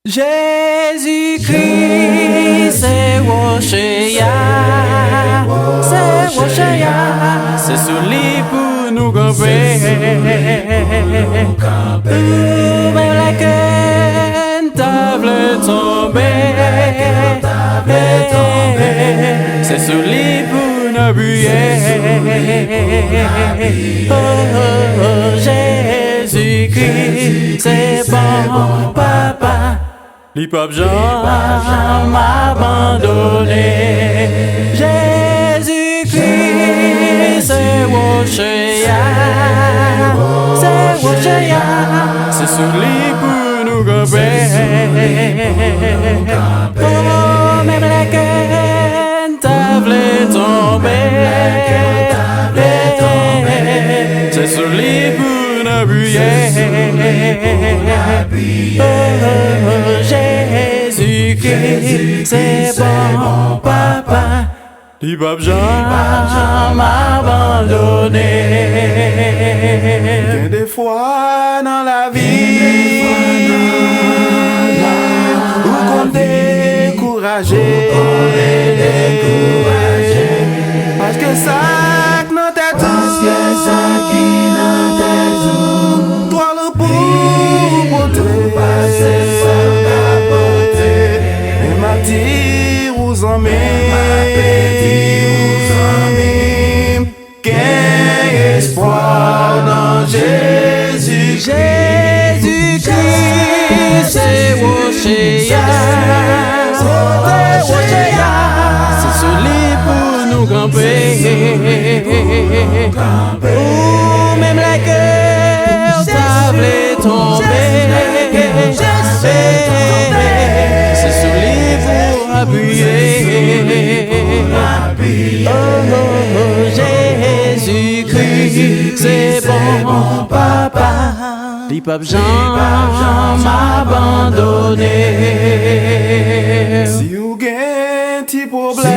Jésus-Christ, c'est Woshaya, c'est sous lui pour nous camper. Même la queue table tomber, c'est sous lui pour nous appuyer. Oh, Jésus-Christ, c'est bon papa. Li pap jam m'abandonné. Jésus-Christ, c'est Woshaya, c'est sous lui pour nous camper. Oh, même la queue table tomber, c'est sous lui pour nous appuyer. Oh, Jésus-Christ, c'est bon papa. Li pap jam m'abandonné. Des fois dans la vie, où qu'on découragé, parce que ça dans ta tout, toi le pour et ma petite aux amis, qu'un espoir dans Jésus. Jésus-Christ, c'est Woshaya, c'est sous lui pour nous camper. Oh, même la cœur table tomber, c'est sous lui pour appuyer. Oh, Jésus-Christ, c'est bon papa. Li pap jam m'abandonné. Si vous avez un petit problème,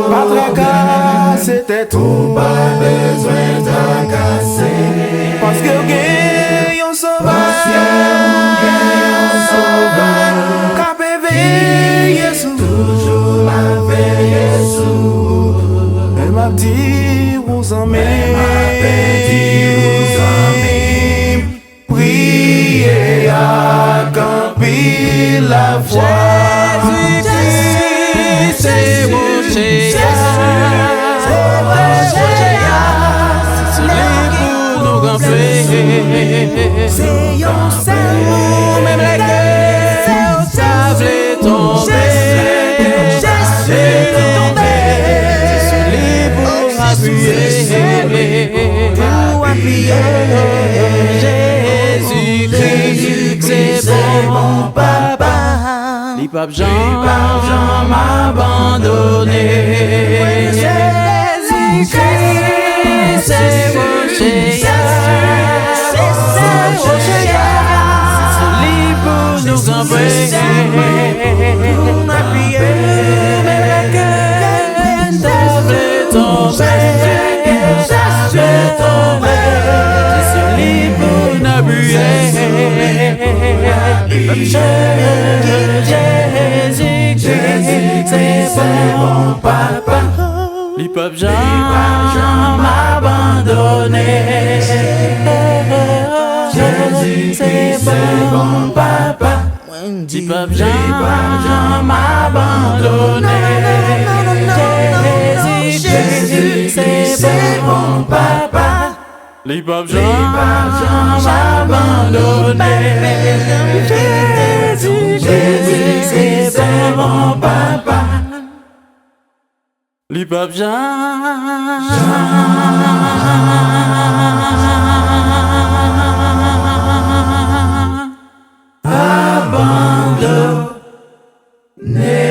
pas tracas, c'était tout, pas besoin de tracasser. Parce que vous avez un sauveur, qui peut veiller sur toujours la veille sur. Elle m'a dit aux amis, priez à camper la foi. Jésus-Christ, c'est Woshaya, c'est sous lui pour nous camper. Même la gueule table tomber, c'est sous lui pour appuyer. Jésus-Christ, c'est bon papa. Li pap jam m'abandonné. Jésus-Christ, c'est Woshaya, c'est sous lui pour nous camper. Même la queue table tomber, c'est sous lui pour nous appuyer. Jésus-Christ, c'est bon papa. Li pap jam m'abandonné. Jésus-Christ, c'est bon papa. Li pap jam m'abandonné. Jésus-Christ, c'est bon papa. Li pap jam m'abandonné. Jésus-Christ, c'est bon papa. Li pap jam abandonné.